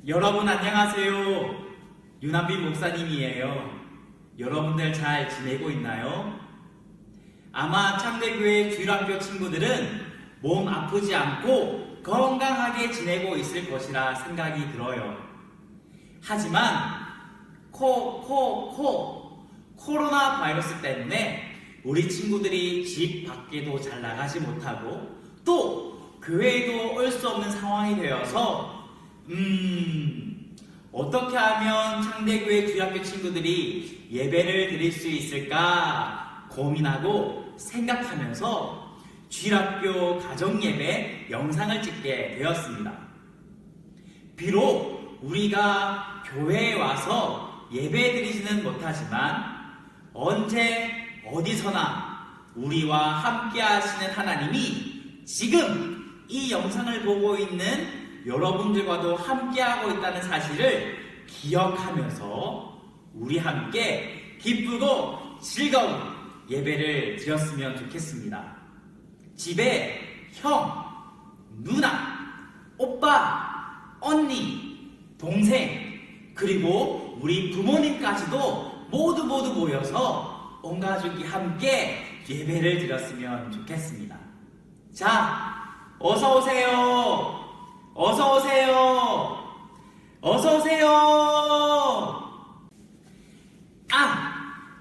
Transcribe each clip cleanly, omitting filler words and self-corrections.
여러분 안녕하세요. 윤한빈 목사님이에요. 여러분들 잘 지내고 있나요? 아마 창대교회 주일학교 친구들은 몸 아프지 않고 건강하게 지내고 있을 것이라 생각이 들어요. 하지만 코로나 바이러스 때문에 우리 친구들이 집 밖에도 잘 나가지 못하고 또 교회에도 올 수 없는 상황이 되어서 어떻게 하면 창대교회 주일학교 친구들이 예배를 드릴 수 있을까 고민하고 생각하면서 주일학교 가정예배 영상을 찍게 되었습니다. 비록 우리가 교회에 와서 예배 드리지는 못하지만 언제 어디서나 우리와 함께 하시는 하나님이 지금 이 영상을 보고 있는 여러분들과도 함께하고 있다는 사실을 기억하면서 우리 함께 기쁘고 즐거운 예배를 드렸으면 좋겠습니다. 집에 형, 누나, 오빠, 언니, 동생, 그리고 우리 부모님까지도 모두 모여서 온 가족이 함께 예배를 드렸으면 좋겠습니다. 자, 어서 오세요. 어서 오세요. 어서 오세요.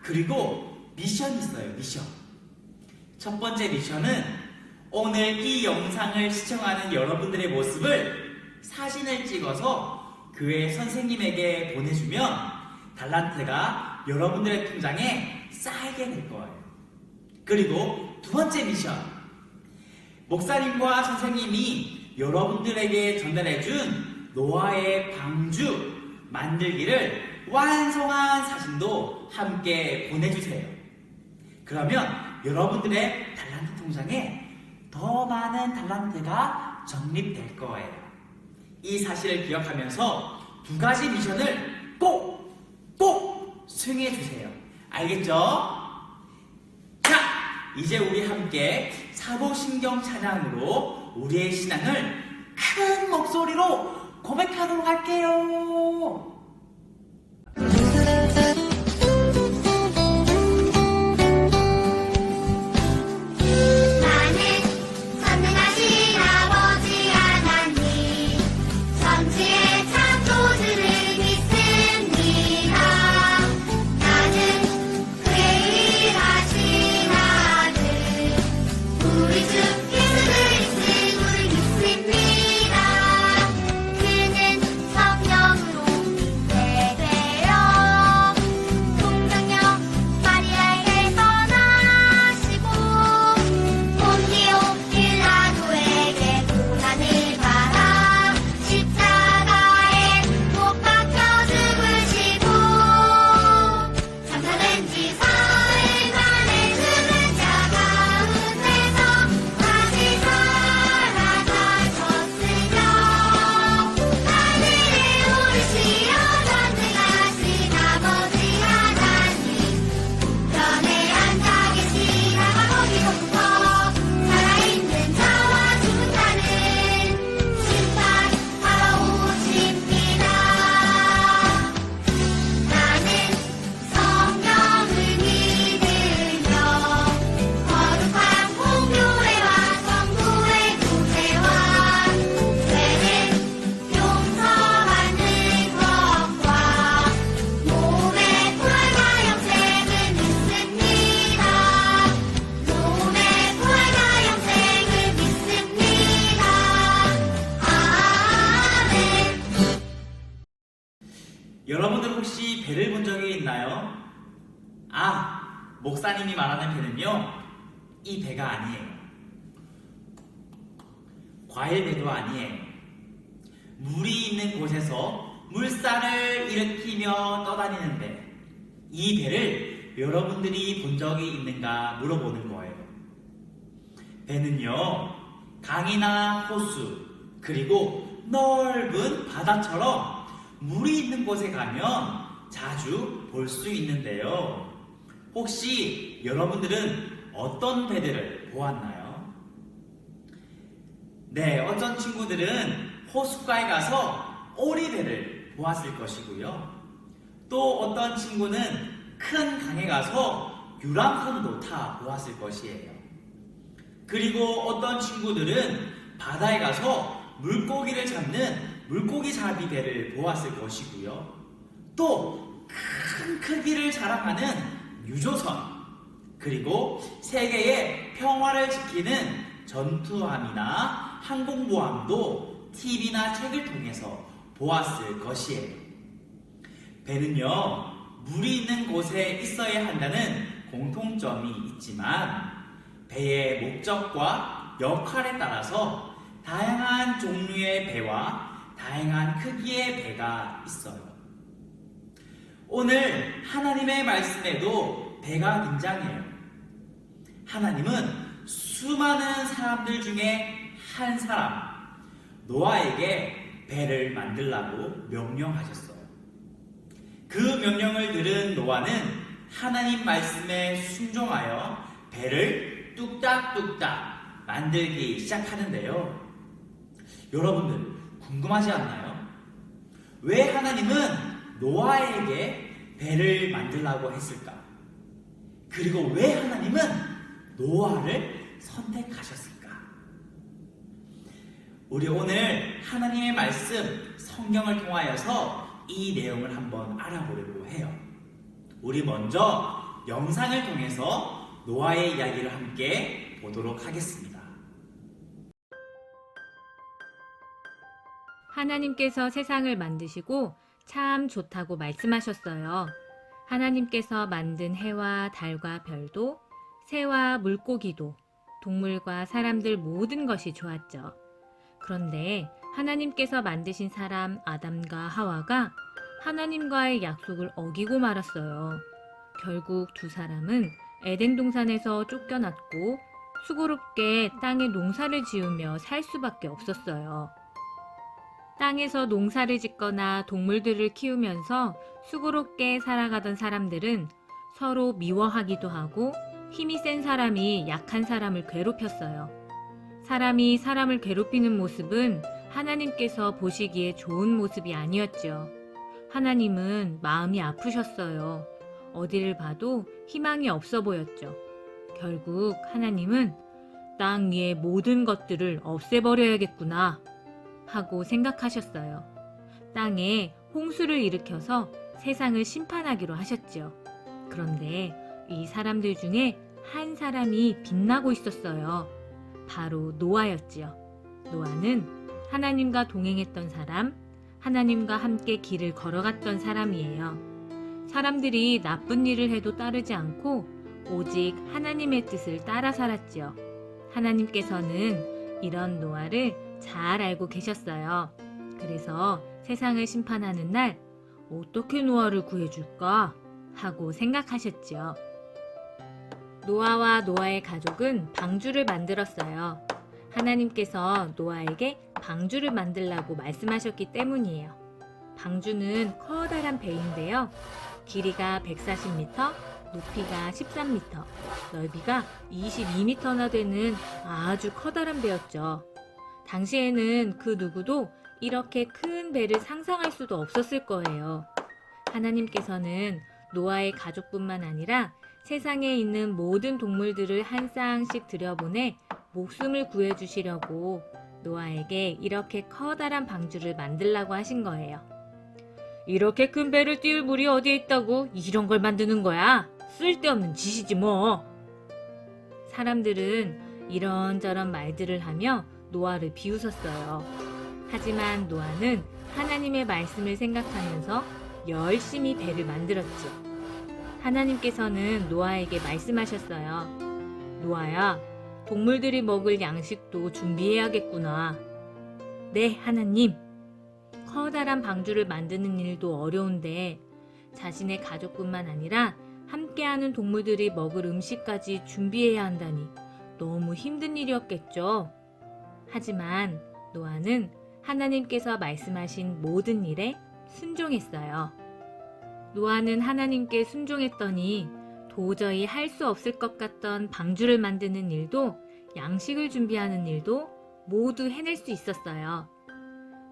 그리고 미션이 있어요. 미션. 첫 번째 미션은 오늘 이 영상을 시청하는 여러분들의 모습을 사진을 찍어서 교회 선생님에게 보내주면 달란트가 여러분들의 통장에 쌓이게 될 거예요. 그리고 두 번째 미션. 목사님과 선생님이 여러분들에게 전달해준 노아의 방주 만들기를 완성한 사진도 함께 보내주세요. 그러면 여러분들의 달란트 통장에 더 많은 달란트가 적립될 거예요. 이 사실을 기억하면서 두 가지 미션을 꼭 수행해주세요. 알겠죠? 자, 이제 우리 함께 사도신경 찬양으로 우리의 신앙을 큰 목소리로 고백하도록 할게요. 여러분들 혹시 배를 본 적이 있나요? 목사님이 말하는 배는요, 이 배가 아니에요. 과일 배도 아니에요. 물이 있는 곳에서 물살을 일으키며 떠다니는 배. 이 배를 여러분들이 본 적이 있는가 물어보는 거예요. 배는요, 강이나 호수, 그리고 넓은 바다처럼 물이 있는 곳에 가면 자주 볼 수 있는데요. 혹시 여러분들은 어떤 배들을 보았나요? 네, 어떤 친구들은 호숫가에 가서 오리배를 보았을 것이고요. 또 어떤 친구는 큰 강에 가서 유람선도 타 보았을 것이에요. 그리고 어떤 친구들은 바다에 가서 물고기를 잡는 물고기 잡이 배를 보았을 것이고요. 또 큰 크기를 자랑하는 유조선, 그리고 세계의 평화를 지키는 전투함이나 항공모함도 TV나 책을 통해서 보았을 것이에요. 배는요, 물이 있는 곳에 있어야 한다는 공통점이 있지만 배의 목적과 역할에 따라서 다양한 종류의 배와 다양한 크기의 배가 있어요. 오늘 하나님의 말씀에도 배가 등장해요. 하나님은 수많은 사람들 중에 한 사람, 노아에게 배를 만들라고 명령하셨어요. 그 명령을 들은 노아는 하나님 말씀에 순종하여 배를 뚝딱뚝딱 만들기 시작하는데요. 여러분들 궁금하지 않나요? 왜 하나님은 노아에게 배를 만들라고 했을까? 그리고 왜 하나님은 노아를 선택하셨을까? 우리 오늘 하나님의 말씀 성경을 통하여서 이 내용을 한번 알아보려고 해요. 우리 먼저 영상을 통해서 노아의 이야기를 함께 보도록 하겠습니다. 하나님께서 세상을 만드시고 참 좋다고 말씀하셨어요. 하나님께서 만든 해와 달과 별도, 새와 물고기도, 동물과 사람들 모든 것이 좋았죠. 그런데 하나님께서 만드신 사람 아담과 하와가 하나님과의 약속을 어기고 말았어요. 결국 두 사람은 에덴 동산에서 쫓겨났고 수고롭게 땅에 농사를 지으며 살 수밖에 없었어요. 땅에서 농사를 짓거나 동물들을 키우면서 수고롭게 살아가던 사람들은 서로 미워하기도 하고 힘이 센 사람이 약한 사람을 괴롭혔어요. 사람이 사람을 괴롭히는 모습은 하나님께서 보시기에 좋은 모습이 아니었죠. 하나님은 마음이 아프셨어요. 어디를 봐도 희망이 없어 보였죠. 결국 하나님은 땅 위의 모든 것들을 없애버려야겠구나 하고 생각하셨어요. 땅에 홍수를 일으켜서 세상을 심판하기로 하셨죠. 그런데 이 사람들 중에 한 사람이 빛나고 있었어요. 바로 노아였지요. 노아는 하나님과 동행했던 사람, 하나님과 함께 길을 걸어갔던 사람이에요. 사람들이 나쁜 일을 해도 따르지 않고 오직 하나님의 뜻을 따라 살았지요. 하나님께서는 이런 노아를 잘 알고 계셨어요. 그래서 세상을 심판하는 날 어떻게 노아를 구해줄까 하고 생각하셨지요. 노아와 노아의 가족은 방주를 만들었어요. 하나님께서 노아에게 방주를 만들라고 말씀하셨기 때문이에요. 방주는 커다란 배인데요. 길이가 140m, 높이가 13m, 넓이가 22m나 되는 아주 커다란 배였죠. 당시에는 그 누구도 이렇게 큰 배를 상상할 수도 없었을 거예요. 하나님께서는 노아의 가족뿐만 아니라 세상에 있는 모든 동물들을 한 쌍씩 들여보내 목숨을 구해주시려고 노아에게 이렇게 커다란 방주를 만들라고 하신 거예요. 이렇게 큰 배를 띄울 물이 어디에 있다고 이런 걸 만드는 거야? 쓸데없는 짓이지 뭐. 사람들은 이런저런 말들을 하며 노아를 비웃었어요. 하지만 노아는 하나님의 말씀을 생각하면서 열심히 배를 만들었죠. 하나님께서는 노아에게 말씀하셨어요. 노아야, 동물들이 먹을 양식도 준비해야겠구나. 네, 하나님. 커다란 방주를 만드는 일도 어려운데 자신의 가족뿐만 아니라 함께하는 동물들이 먹을 음식까지 준비해야 한다니 너무 힘든 일이었겠죠. 하지만 노아는 하나님께서 말씀하신 모든 일에 순종했어요. 노아는 하나님께 순종했더니 도저히 할 수 없을 것 같던 방주를 만드는 일도 양식을 준비하는 일도 모두 해낼 수 있었어요.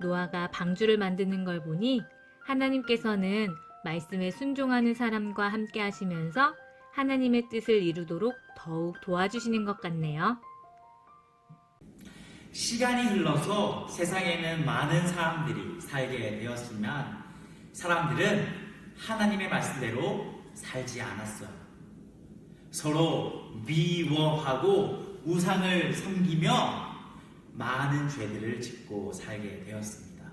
노아가 방주를 만드는 걸 보니 하나님께서는 말씀에 순종하는 사람과 함께 하시면서 하나님의 뜻을 이루도록 더욱 도와주시는 것 같네요. 시간이 흘러서 세상에는 많은 사람들이 살게 되었지만 사람들은 하나님의 말씀대로 살지 않았어요. 서로 미워하고 우상을 섬기며 많은 죄들을 짓고 살게 되었습니다.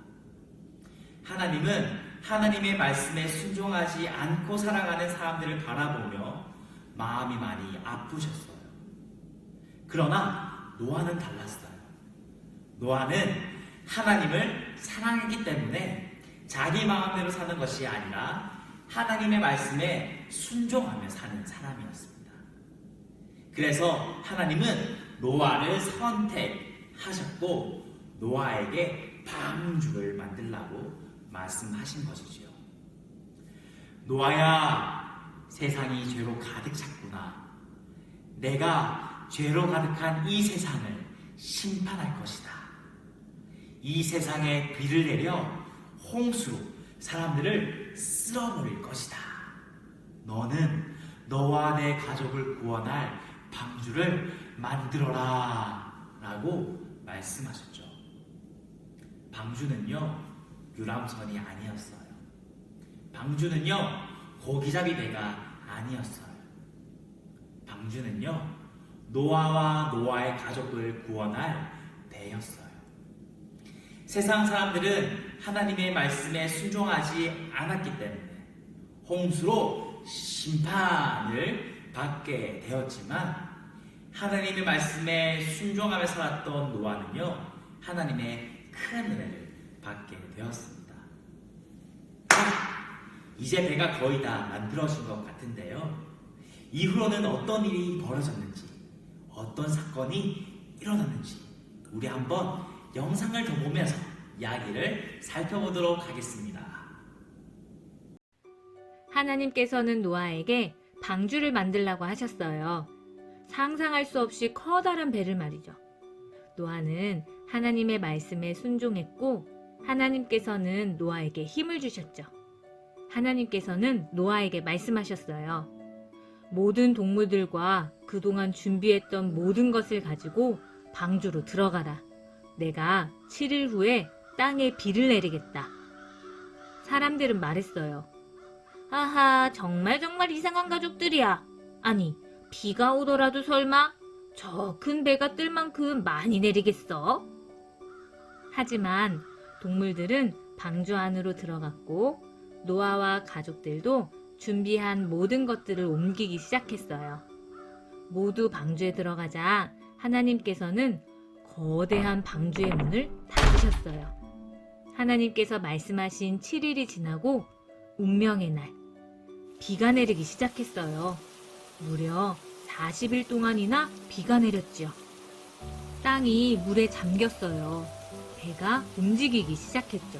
하나님은 하나님의 말씀에 순종하지 않고 살아가는 사람들을 바라보며 마음이 많이 아프셨어요. 그러나 노아는 달랐어요. 노아는 하나님을 사랑했기 때문에 자기 마음대로 사는 것이 아니라 하나님의 말씀에 순종하며 사는 사람이었습니다. 그래서 하나님은 노아를 선택하셨고 노아에게 방주를 만들라고 말씀하신 것이지요. 노아야, 세상이 죄로 가득 찼구나. 내가 죄로 가득한 이 세상을 심판할 것이다. 이 세상에 비를 내려 홍수로 사람들을 쓸어버릴 것이다. 너는 너와 내 가족을 구원할 방주를 만들어라 라고 말씀하셨죠. 방주는요, 유람선이 아니었어요. 방주는요, 고기잡이 배가 아니었어요. 방주는요, 노아와 노아의 가족을 구원할 배였어요. 세상 사람들은 하나님의 말씀에 순종하지 않았기 때문에 홍수로 심판을 받게 되었지만 하나님의 말씀에 순종하며 살았던 노아는요, 하나님의 큰 은혜를 받게 되었습니다. 자, 이제 배가 거의 다 만들어진 것 같은데요. 이후로는 어떤 일이 벌어졌는지, 어떤 사건이 일어났는지 우리 한번 영상을 더 보면서 이야기를 살펴보도록 하겠습니다. 하나님께서는 노아에게 방주를 만들라고 하셨어요. 상상할 수 없이 커다란 배를 말이죠. 노아는 하나님의 말씀에 순종했고 하나님께서는 노아에게 힘을 주셨죠. 하나님께서는 노아에게 말씀하셨어요. 모든 동물들과 그동안 준비했던 모든 것을 가지고 방주로 들어가라. 내가 7일 후에 땅에 비를 내리겠다. 사람들은 말했어요. 아하, 정말 이상한 가족들이야. 아니, 비가 오더라도 설마 저 큰 배가 뜰 만큼 많이 내리겠어? 하지만 동물들은 방주 안으로 들어갔고 노아와 가족들도 준비한 모든 것들을 옮기기 시작했어요. 모두 방주에 들어가자 하나님께서는 거대한 방주의 문을 닫으셨어요. 하나님께서 말씀하신 7일이 지나고 운명의 날, 비가 내리기 시작했어요. 무려 40일 동안이나 비가 내렸죠. 땅이 물에 잠겼어요. 배가 움직이기 시작했죠.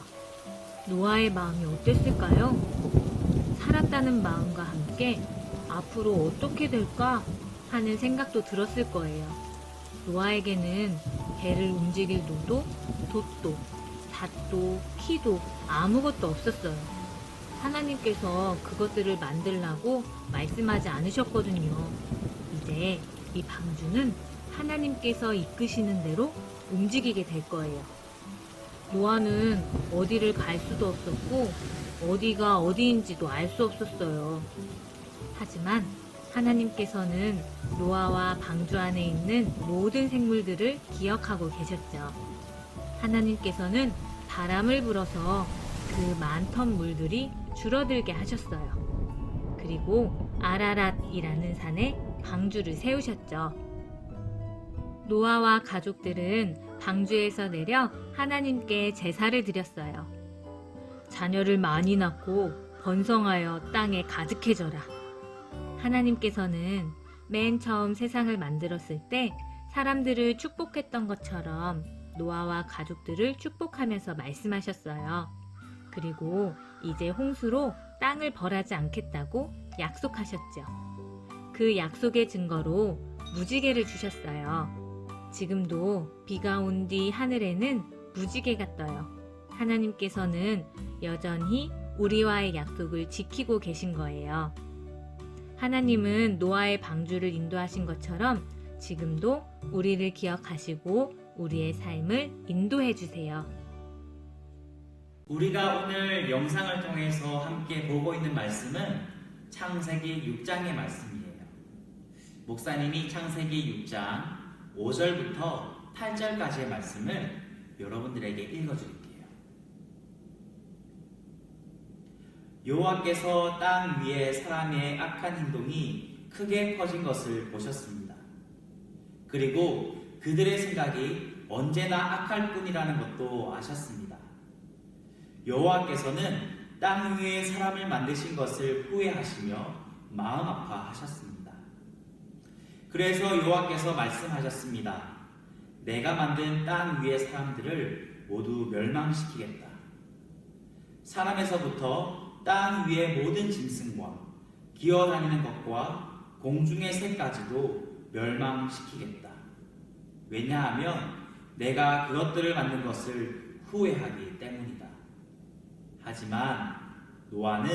노아의 마음이 어땠을까요? 살았다는 마음과 함께 앞으로 어떻게 될까 하는 생각도 들었을 거예요. 노아에게는 배를 움직일 노도, 돛도, 닷도, 키도 아무것도 없었어요. 하나님께서 그것들을 만들라고 말씀하지 않으셨거든요. 이제 이 방주는 하나님께서 이끄시는 대로 움직이게 될 거예요. 노아는 어디를 갈 수도 없었고 어디가 어디인지도 알 수 없었어요. 하지만 하나님께서는 노아와 방주 안에 있는 모든 생물들을 기억하고 계셨죠. 하나님께서는 바람을 불어서 그 많던 물들이 줄어들게 하셨어요. 그리고 아라랏이라는 산에 방주를 세우셨죠. 노아와 가족들은 방주에서 내려 하나님께 제사를 드렸어요. 자녀를 많이 낳고 번성하여 땅에 가득해져라. 하나님께서는 맨 처음 세상을 만들었을 때 사람들을 축복했던 것처럼 노아와 가족들을 축복하면서 말씀하셨어요. 그리고 이제 홍수로 땅을 벌하지 않겠다고 약속하셨죠. 그 약속의 증거로 무지개를 주셨어요. 지금도 비가 온 뒤 하늘에는 무지개가 떠요. 하나님께서는 여전히 우리와의 약속을 지키고 계신 거예요. 하나님은 노아의 방주를 인도하신 것처럼 지금도 우리를 기억하시고 우리의 삶을 인도해 주세요. 우리가 오늘 영상을 통해서 함께 보고 있는 말씀은 창세기 6장의 말씀이에요. 목사님이 창세기 6장 5절부터 8절까지의 말씀을 여러분들에게 읽어드릴게요. 여호와께서 땅 위에 사람의 악한 행동이 크게 퍼진 것을 보셨습니다. 그리고 그들의 생각이 언제나 악할 뿐이라는 것도 아셨습니다. 여호와께서는 땅 위에 사람을 만드신 것을 후회하시며 마음 아파하셨습니다. 그래서 여호와께서 말씀하셨습니다. 내가 만든 땅 위의 사람들을 모두 멸망시키겠다. 사람에서부터 땅 위의 모든 짐승과 기어다니는 것과 공중의 새까지도 멸망시키겠다. 왜냐하면 내가 그것들을 만든 것을 후회하기 때문이다. 하지만 노아는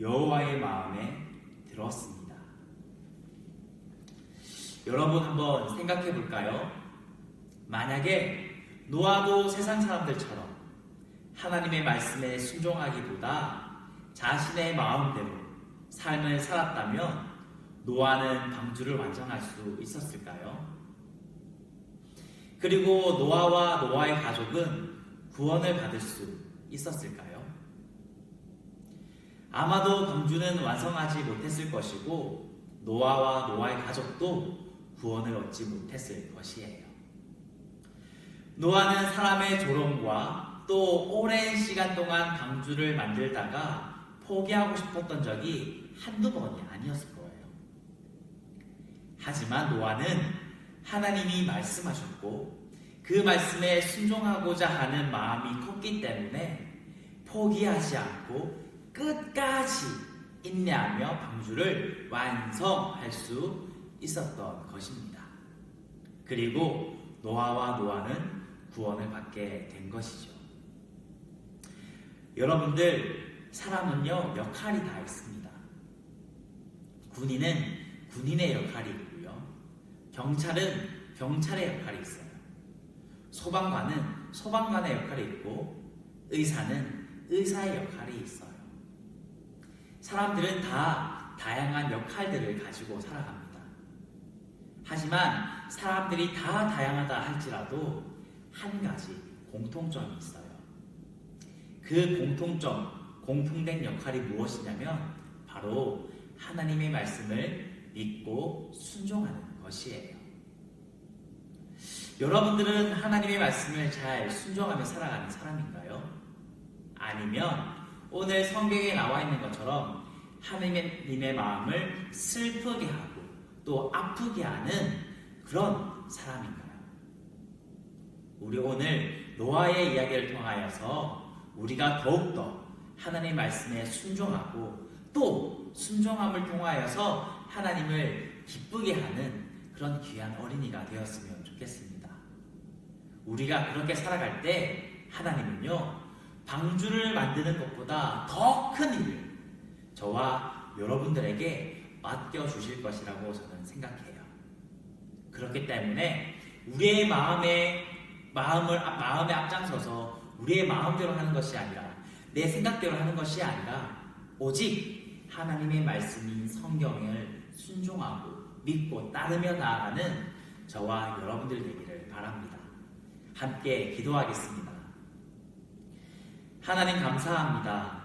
여호와의 마음에 들었습니다. 여러분 한번 생각해 볼까요? 만약에 노아도 세상 사람들처럼 하나님의 말씀에 순종하기보다 자신의 마음대로 삶을 살았다면 노아는 방주를 완성할 수 있었을까요? 그리고 노아와 노아의 가족은 구원을 받을 수 있었을까요? 아마도 방주는 완성하지 못했을 것이고 노아와 노아의 가족도 구원을 얻지 못했을 것이에요. 노아는 사람의 조롱과 또 오랜 시간 동안 방주를 만들다가 포기하고 싶었던 적이 한두 번이 아니었을 거예요. 하지만 노아는 하나님이 말씀하셨고 그 말씀에 순종하고자 하는 마음이 컸기 때문에 포기하지 않고 끝까지 인내하며 방주를 완성할 수 있었던 것입니다. 그리고 노아와 노아는 구원을 받게 된 것이죠. 여러분들, 사람은요 역할이 다 있습니다. 군인은 군인의 역할이 있고요, 경찰은 경찰의 역할이 있어요. 소방관은 소방관의 역할이 있고 의사는 의사의 역할이 있어요. 사람들은 다 다양한 역할들을 가지고 살아갑니다. 하지만 사람들이 다 다양하다 할지라도 한 가지 공통점이 있어요. 그 공통된 역할이 무엇이냐면 바로 하나님의 말씀을 믿고 순종하는 것이에요. 여러분들은 하나님의 말씀을 잘 순종하며 살아가는 사람인가요? 아니면 오늘 성경에 나와 있는 것처럼 하나님의 마음을 슬프게 하고 또 아프게 하는 그런 사람인가요? 우리 오늘 노아의 이야기를 통하여서 우리가 더욱더 하나님의 말씀에 순종하고 또 순종함을 통하여서 하나님을 기쁘게 하는 그런 귀한 어린이가 되었으면 좋겠습니다. 우리가 그렇게 살아갈 때 하나님은요 방주를 만드는 것보다 더 큰 일을 저와 여러분들에게 맡겨주실 것이라고 저는 생각해요. 그렇기 때문에 우리의 마음에 앞장서서 우리의 마음대로 하는 것이 아니라 내 생각대로 하는 것이 아니라 오직 하나님의 말씀인 성경을 순종하고 믿고 따르며 나아가는 저와 여러분들 되기를 바랍니다. 함께 기도하겠습니다. 하나님 감사합니다.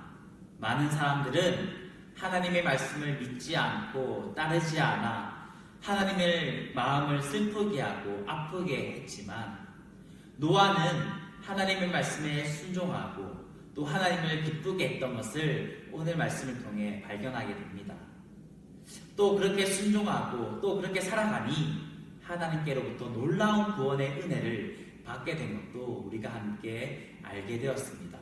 많은 사람들은 하나님의 말씀을 믿지 않고 따르지 않아 하나님의 마음을 슬프게 하고 아프게 했지만 노아는 하나님의 말씀에 순종하고 또 하나님을 기쁘게 했던 것을 오늘 말씀을 통해 발견하게 됩니다. 또 그렇게 순종하고 또 그렇게 살아가니 하나님께로부터 놀라운 구원의 은혜를 받게 된 것도 우리가 함께 알게 되었습니다.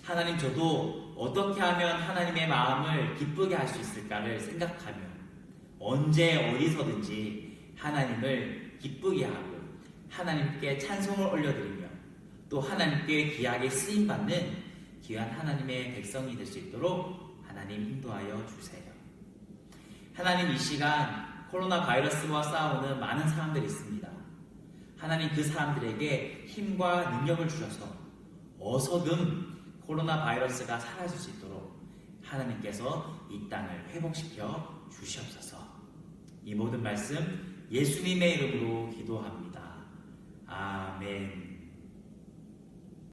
하나님, 저도 어떻게 하면 하나님의 마음을 기쁘게 할 수 있을까를 생각하며 언제 어디서든지 하나님을 기쁘게 하고 하나님께 찬송을 올려드리며 또 하나님께 귀하게 쓰임받는 귀한 하나님의 백성이 될 수 있도록 하나님 인도하여 주세요. 하나님, 이 시간 코로나 바이러스와 싸우는 많은 사람들이 있습니다. 하나님, 그 사람들에게 힘과 능력을 주셔서 어서금 코로나 바이러스가 사라질 수 있도록 하나님께서 이 땅을 회복시켜 주시옵소서. 이 모든 말씀 예수님의 이름으로 기도합니다. 아멘.